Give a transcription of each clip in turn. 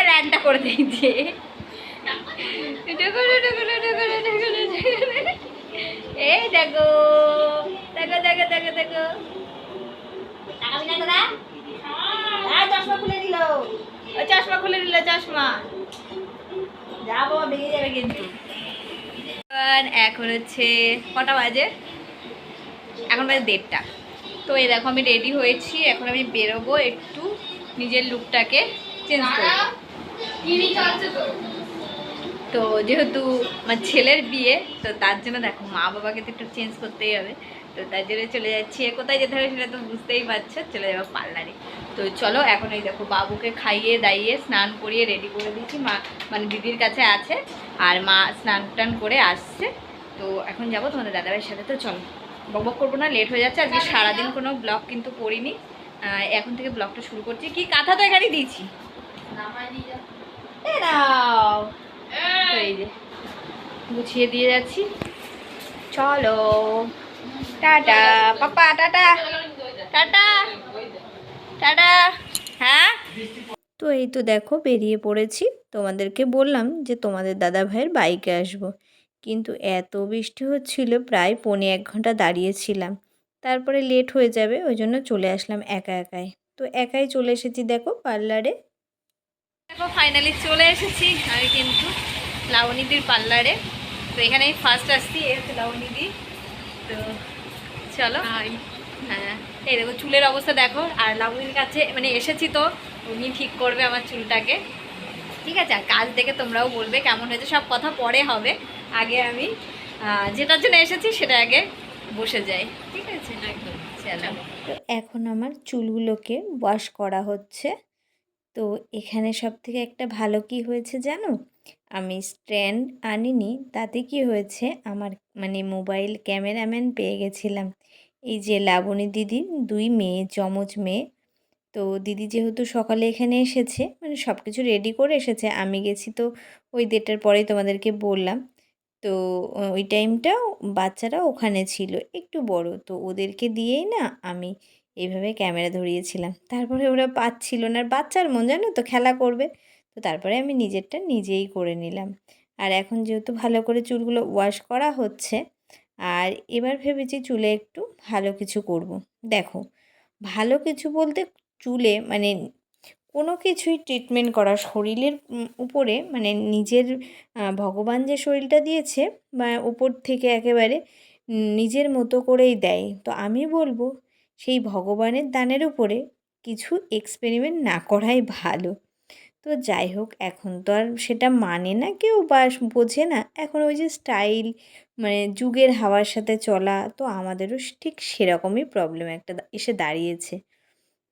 ল্যান্ডটা করে দিয়েছে। এই দেখো দেখো দেখো দেখো দেখো চশমা খুলে দিল, চশমা খুলে দিল, চশমা যাবো বেরিয়ে যাবে কিন্তু। এখন হচ্ছে কটা বাজে? এখন বাজে 1:30। তো এই দেখো আমি রেডি হয়েছি, এখন আমি বেরোবো, একটু নিজের লুকটাকে চেঞ্জ করবো। তো যেহেতু আমার ছেলের বিয়ে, তো তার জন্য দেখো মা বাবাকে তো একটু চেঞ্জ করতেই হবে। তো তার জন্য চলে যাচ্ছি, কোথায় যেতে হবে সেটা তো বুঝতেই পারছো, চলে যাবো পার্লারে। তো চলো, এখন এই দেখো বাবুকে খাইয়ে দাইয়ে স্নান করিয়ে রেডি করে দিচ্ছি। মা মানে দিদির কাছে আছে, আর মা স্নান টান করে আসছে। তো এখন যাবো তোমাদের দাদাভাইয়ের সাথে। তো চলো, বকবক করবো না, লেট হয়ে যাচ্ছে। আজকে সারাদিন কোনো ব্লগ কিন্তু করিনি, এখন থেকে ব্লগটা শুরু করছি। কি কাঁথা তো এখানেই দিয়েছি, নাও এই যে গুছিয়ে দিয়ে যাচ্ছি। চলো টাটা পাপা, টাটা টাটা টাটা। হ্যাঁ, তো এই তো দেখো বেরিয়ে পড়েছি। তোমাদেরকে বললাম যে তোমাদের দাদা ভাইয়ের বাইকে আসবো, কিন্তু এত বৃষ্টি হচ্ছিল, প্রায় 1.25 ঘন্টা দাঁড়িয়েছিলাম। তারপরে লেট হয়ে যাবে, ওই জন্য চলে আসলাম একা একাই। তো একাই চলে এসেছি দেখো পার্লারে। দেখো ফাইনালি চলে এসেছি আমি কিন্তু লাবণীদির পার্লারে। তো এখানে আমি ফার্স্ট আসছি, এই হচ্ছে লাবণীদি। তো চলো। হ্যাঁ, এই দেখো চুলের অবস্থা দেখো। আর লাবণীর কাছে মানে এসেছি, তো উনি ঠিক করবে আমার চুলটাকে, ঠিক আছে? আর কাজ দেখে তোমরাও বলবে কেমন হয়েছে। সব কথা পরে হবে, আগে আমি যেটার জন্য এসেছি সেটা আগে বসে যাই, ঠিক আছে? একদম। চলো, তো এখন আমার চুলগুলোকে ওয়াশ করা হচ্ছে। তো এখানে সবথেকে একটা ভালো কি হয়েছে জানো, আমি স্ট্যান্ড আনিনি, তাতে কি হয়েছে, আমার মানে মোবাইল ক্যামেরাম্যান পেয়ে গেছিলাম। এই যে লাবণী দিদির 2 মেয়ে, যমজ মেয়ে। তো দিদি যেহেতু সকালে এখানে এসেছে, মানে সব কিছু রেডি করে এসেছে, আমি গেছি তো ওই 1:30টার পরেই তোমাদেরকে বললাম। তো ওই টাইমটা বাচ্চারা ওখানে ছিল একটু বড়, তো ওদেরকে দিয়েই না আমি এইভাবে ক্যামেরা ধরিয়েছিলাম। তারপরে ওরা পাচ্ছিল না, আর বাচ্চার মন জানো তো, খেলা করবে। তো তারপরে আমি নিজেরটা নিজেই করে নিলাম। আর এখন যেহেতু ভালো করে চুলগুলো ওয়াশ করা হচ্ছে, আর এবার ভেবেছি চুলে একটু ভালো কিছু করব। দেখো, ভালো কিছু বলতে চুলে মানে কোনো কিছুই ট্রিটমেন্ট করা শরীরের উপরে, মানে নিজের ভগবান যে শরীরটা দিয়েছে বা উপর থেকে একেবারে নিজের মতো করেই দেয়। তো আমি বলবো সেই ভগবানের দানের উপরে কিছু এক্সপেরিমেন্ট না করাই ভালো। তো যাই হোক, এখন তো আর সেটা মানে না কেউ বা বোঝে না। এখন ওই যে স্টাইল, মানে যুগের হাওয়ার সাথে চলা, তো আমাদেরও ঠিক সেরকমই প্রবলেম একটা এসে দাঁড়িয়েছে।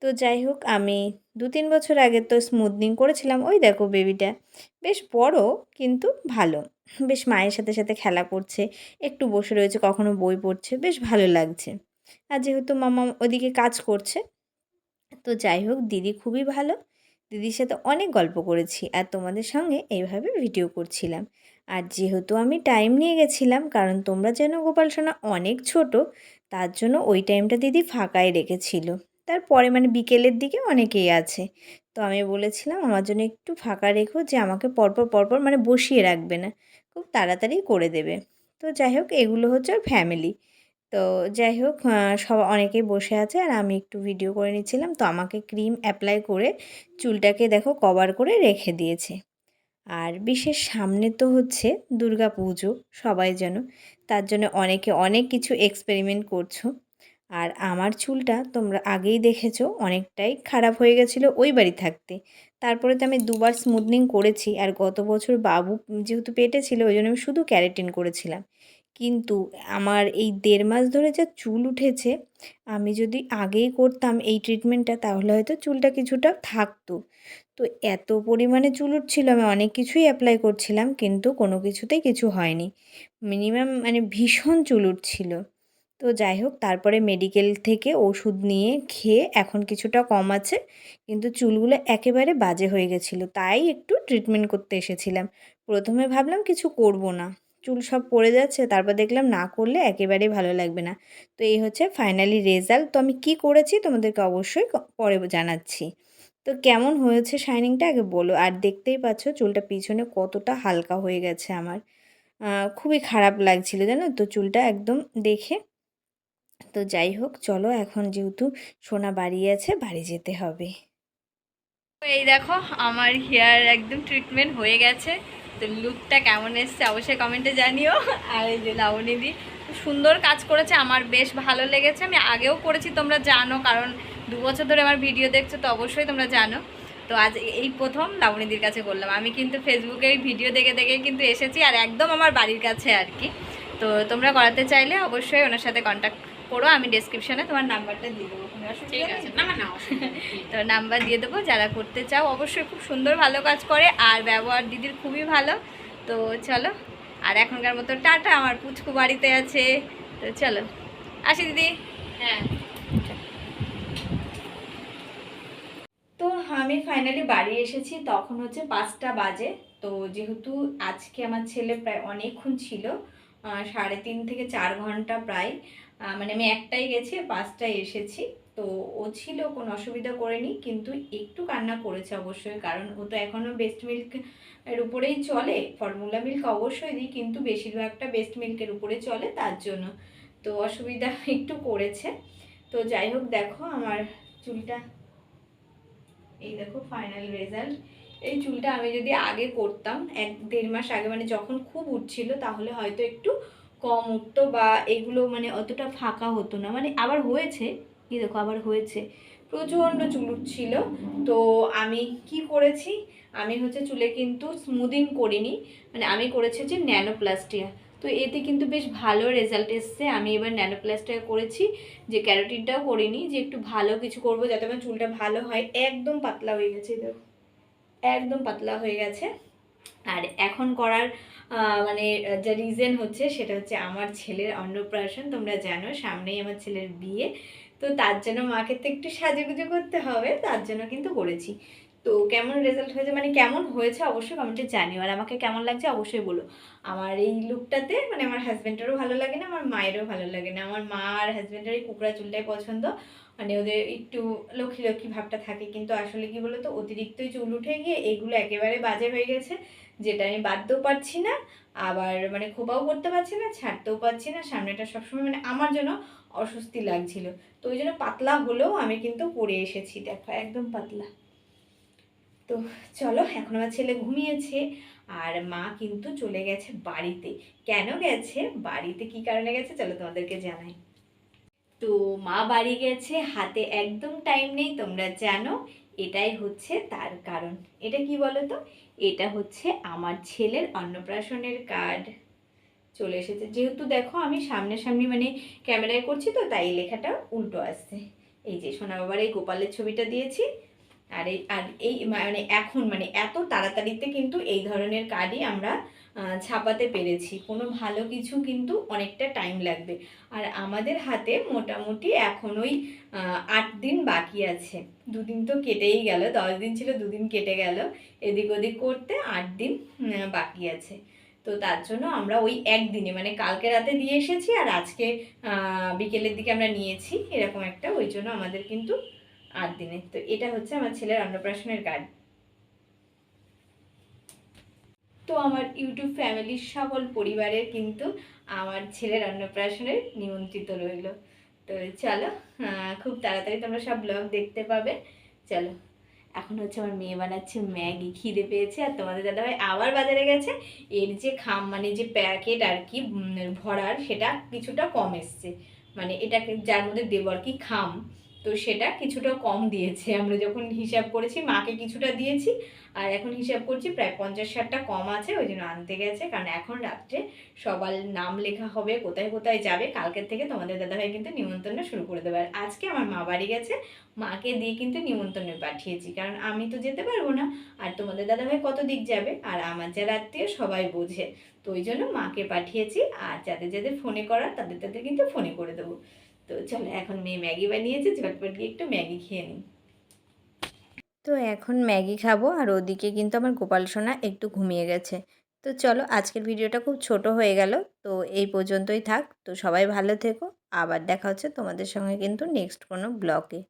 তো যাই হোক, আমি 2-3 বছর আগে তো স্মুথনিং করেছিলাম। ওই দেখো বেবিটা বেশ বড়, কিন্তু ভালো, বেশ মায়ের সাথে সাথে খেলা করছে, একটু বসে রয়েছে, কখনো বই পড়ছে, বেশ ভালো লাগছে। আর যেহেতু মামা ওদিকে কাজ করছে, তো যাই হোক দিদি খুবই ভালো। দিদির সাথে অনেক গল্প করেছি, আর তোমাদের সঙ্গে এইভাবে ভিডিও করছিলাম। আর যেহেতু আমি টাইম নিয়ে গেছিলাম, কারণ তোমরা যেন গোপাল সোনা অনেক ছোট, তার জন্য ওই টাইমটা দিদি ফাঁকাই রেখেছিল। তারপরে মানে বিকেলের দিকে অনেকেই আছে, তো আমি বলেছিলাম আমার জন্য একটু ফাঁকা রেখো, যে আমাকে পরপর পরপর মানে বসিয়ে রাখবে না, খুব তাড়াতাড়ি করে দেবে। তো যাই হোক, এগুলো হচ্ছে ওর ফ্যামিলি। তো যাই হোক, সব অনেকেই বসে আছে, আর আমি একটু ভিডিও করে নিচ্ছিলাম। তো আমাকে ক্রিম অ্যাপ্লাই করে চুলটাকে দেখো কভার করে রেখে দিয়েছে। আর বিশেষ সামনে তো হচ্ছে দুর্গা পুজো, সবাই যেন, তার জন্য অনেকে অনেক কিছু এক্সপেরিমেন্ট করছো। আর আমার চুলটা তোমরা আগেই দেখেছো অনেকটাই খারাপ হয়ে গেছিলো ওই বাড়ি থাকতে। তারপরে তো আমি 2বার স্মুথনিং করেছি, আর গত বছর বাবু যেহেতু পেটে ছিল, ওই জন্য আমি শুধু ক্যারাটিন করেছিলাম। কিন্তু আমার এই 1.5 মাস ধরে যা চুল উঠেছে, আমি যদি আগেই করতাম এই ট্রিটমেন্টটা, তাহলে হয়তো চুলটা কিছুটা থাকতো। তো এত পরিমাণে চুল উঠছিল, আমি অনেক কিছুই অ্যাপ্লাই করছিলাম, কিন্তু কোনো কিছুতেই কিছু হয়নি। মিনিমাম মানে ভীষণ চুল উঠছিল। তো যাই হোক, তারপরে মেডিকেল থেকে ওষুধ নিয়ে খেয়ে এখন কিছুটা কম আছে, কিন্তু চুলগুলো একেবারে বাজে হয়ে গেছিলো, তাই একটু ট্রিটমেন্ট করতে এসেছিলাম। প্রথমে ভাবলাম কিছু করব না, চুল সব পড়ে যাচ্ছে, তারপর দেখলাম না করলে একেবারেই ভালো লাগবে না। তো এই হচ্ছে ফাইনালি রেজাল্ট। তো আমি কি করেছি তোমাদেরকে অবশ্যই পরে জানাচ্ছি। তো কেমন হয়েছে শাইনিংটা আগে বলো। আর দেখতেই পাচ্ছ চুলটা পিছনে কতটা হালকা হয়ে গেছে আমার। খুবই খারাপ লাগছিল জানো তো চুলটা একদম দেখে। তো যাই হোক চলো এখন যেহেতু সোনা বাড়ি আছে বাড়ি যেতে হবে। তো এই দেখো আমার হেয়ার একদম ট্রিটমেন্ট হয়ে গেছে। তো লুকটা কেমন এসছে অবশ্যই কমেন্টে জানিও। আর এই যে লাবণীদি খুব সুন্দর কাজ করেছে, আমার বেশ ভালো লেগেছে। আমি আগেও করেছি তোমরা জানো, কারণ 2 বছর ধরে আমার ভিডিও দেখছো তো অবশ্যই তোমরা জানো। তো আজ এই প্রথম লাবণীদির কাছে করলাম। আমি কিন্তু ফেসবুকে ভিডিও দেখে দেখে কিন্তু এসেছি, আর একদম আমার বাড়ির কাছে আর কি। তো তোমরা করাতে চাইলে অবশ্যই ওনার সাথে কন্ট্যাক্ট করো, আমি ডেসক্রিপশানে তোমার নাম্বারটা দিয়ে দেবো। ঠিক আছে, তো নাম্বার দিয়ে দেবো, যারা করতে চাও অবশ্যই। খুব সুন্দর ভালো কাজ করে, আর ব্যবহার দিদির খুবই ভালো। তো চলো, আর এখনকার মতো টাটা, আমার পুচকু বাড়িতে আছে। তো চলো আসি দিদি। হ্যাঁ, তো আমি ফাইনালি বাড়ি এসেছি, তখন হচ্ছে 5টা বাজে। তো যেহেতু আজকে আমার ছেলে প্রায় অনেকক্ষণ ছিল, 3.5 থেকে 4 ঘন্টা প্রায়, মানে আমি একটাই গেছি 5টায় এসেছি। তো ও ছিল, কোনো অসুবিধা করেনি, কিন্তু একটু কান্না করেছে অবশ্যই, কারণ ও তো এখনও বেস্ট মিল্ক এর উপরেই চলে। ফর্মুলা মিল্ক অবশ্যই দিই, কিন্তু বেশিরভাগটা বেস্ট মিল্কের উপরে চলে, তার জন্য তো অসুবিধা একটু করেছে। তো যাই হোক দেখো আমার চুলটা, এই দেখো ফাইনাল রেজাল্ট। এই চুলটা আমি যদি আগে করতাম 1-1.5 মাস আগে, মানে যখন খুব উঠছিল, তাহলে হয়তো একটু কম উঠতো, বা এগুলো মানে অতটা ফাঁকা হতো না। মানে আবার হয়েছে, কি দেখো আবার হয়েছে, প্রচণ্ড চুল উঠছিল। তো আমি কি করেছি, আমি হচ্ছে চুলে কিন্তু স্মুদিং করিনি, মানে আমি করেছি হচ্ছে ন্যানোপ্লাস্টিয়া। তো এতে কিন্তু বেশ ভালো রেজাল্ট এসছে। আমি এবার ন্যানোপ্লাস্টিয়া করেছি, যে ক্যারোটিনটাও করিনি, যে একটু ভালো কিছু করব যাতে আমার চুলটা ভালো হয়। একদম পাতলা হয়ে গেছে দেখো, একদম পাতলা হয়ে গেছে। আর এখন করার মানে যে রিজন হচ্ছে, সেটা হচ্ছে আমার ছেলের অন্নপ্রাশন। তোমরা জানো সামনেই আমার ছেলের বিয়ে, তো তার জন্য মাকে তো একটু সাজুগুজু করতে হবে, তার জন্য কিন্তু করেছি। তো কেমন রেজাল্ট হয়েছে, মানে কেমন হয়েছে অবশ্যই কমেন্টে জানিও, আর আমাকে কেমন লাগছে অবশ্যই বলো। আমার এই লুকটাতে মানে আমার হাজব্যান্ডেরও ভালো লাগে না, আমার মায়েরও ভালো লাগে না। আমার মা আর হাজব্যান্ডের এই কুকড়া চুলটাই পছন্দ, মানে ওদের একটু লক্ষ্মী লক্ষ্মী ভাবটা থাকে। কিন্তু আসলে কি বলতো, অতিরিক্তই চুল উঠে গিয়ে এগুলো একেবারে বাজে হয়ে গেছে, যেটা আমি বাঁধতেও পারছি না, আবার মানে খোপাও করতে পারছি না, ছাড়তেও পারছি না। সামনেটা সবসময় মানে আমার জন্য অস্বস্তি লাগছিল। তো ওই জন্য পাতলা হলেও আমি কিন্তু পরে এসেছি, দেখো একদম পাতলা। তো চলো, এখন আমার ছেলে ঘুমিয়েছে, আর মা কিন্তু চলে গেছে বাড়িতে। কেন গেছে বাড়িতে, কি কারণে গেছে, চলো তোমাদেরকে জানাই। তো মা বাড়ি গেছে, হাতে একদম টাইম নেই, তোমরা জানো। এটাই হচ্ছে তার কারণ। এটা কি বলো তো, এটা হচ্ছে আমার ছেলের অন্নপ্রাশনের কার্ড চলে এসেছে। যেহেতু দেখো আমি সামনাসামনি মানে ক্যামেরায় করছি, তো তাই লেখাটা উল্টো আসছে। এই যে সোনা বাবার এই গোপালের ছবিটা দিয়েছি, আর এই মানে এখন মানে এত তাড়াতাড়িতে কিন্তু এই ধরনের কার্ডই আমরা ছাপাতে পেরেছি। কোনো ভালো কিছু কিন্তু অনেকটা টাইম লাগবে, আর আমাদের হাতে মোটামুটি এখন ওই 8 দিন বাকি আছে। 2 দিন তো কেটেই গেল, 10 দিন ছিল, 2 দিন কেটে গেল, এদিক ওদিক করতে 8 দিন বাকি আছে। তো তার জন্য আমরা ওই একদিনে মানে কালকে রাতে দিয়ে এসেছি, আর আজকে বিকেলের দিকে আমরা নিয়েছি, এরকম একটা। ওই জন্য আমাদের কিন্তু 8 দিনে। তো এটা হচ্ছে আমার ছেলের অন্নপ্রাশনের কার্ড। তো আমার ইউটিউব ফ্যামিলির সকল পরিবারের কিন্তু আমার ছেলের অন্নপ্রাশনের নিমন্ত্রিত রইল। তো চলো, খুব তাড়াতাড়ি তোমরা সব ব্লগ দেখতে পাবে। চলো, এখন হচ্ছে আমার মেয়ে বানাচ্ছে ম্যাগি, খিদে পেয়েছে। আর তোমাদের দাদাভাই আবার বাজারে গেছে, এর যে খাম মানে যে প্যাকেট আর কি ভরার, সেটা কিছুটা কম এসছে। মানে এটাকে যার মধ্যে দেবো আর কি খাম, তো সেটা কিছুটা কম দিয়েছে। আমরা যখন হিসাব করেছি, মাকে কিছুটা দিয়েছি, আর এখন হিসাব করছি প্রায় 50-60টা কম আছে, ওই জন্য আনতে গেছে। কারণ এখন রাত্রে সবার নাম লেখা হবে, কোথায় কোথায় যাবে। কালকের থেকে তোমাদের দাদাভাই কিন্তু নিমন্ত্রণ শুরু করে দেবে। আর আজকে আমার মা বাড়ি গেছে, মাকে দিয়ে কিন্তু নিমন্ত্রণে পাঠিয়েছি, কারণ আমি তো যেতে পারবো না। আর তোমাদের দাদাভাই কত দিক যাবে, আর আমার যারা আত্মীয় সবাই বোঝে, তো ওই জন্য মাকে পাঠিয়েছি। আর যাদের যাদের ফোনে করার তাদের তাদের কিন্তু ফোনে করে দেবো। তো চলো, এখন মেয়ে ম্যাগি বানিয়েছে, ঝটপট গিয়ে একটু ম্যাগি খেয়ে নিই। তো এখন ম্যাগি খাবো, আর ওদিকে কিন্তু আমার গোপাল সোনা একটু ঘুমিয়ে গেছে। তো চলো, আজকের ভিডিওটা খুব ছোট হয়ে গেল, তো এই পর্যন্তই থাক। তো সবাই ভালো থেকো, আবার দেখা হচ্ছে তোমাদের সঙ্গে কিন্তু নেক্সট কোনো ব্লগে।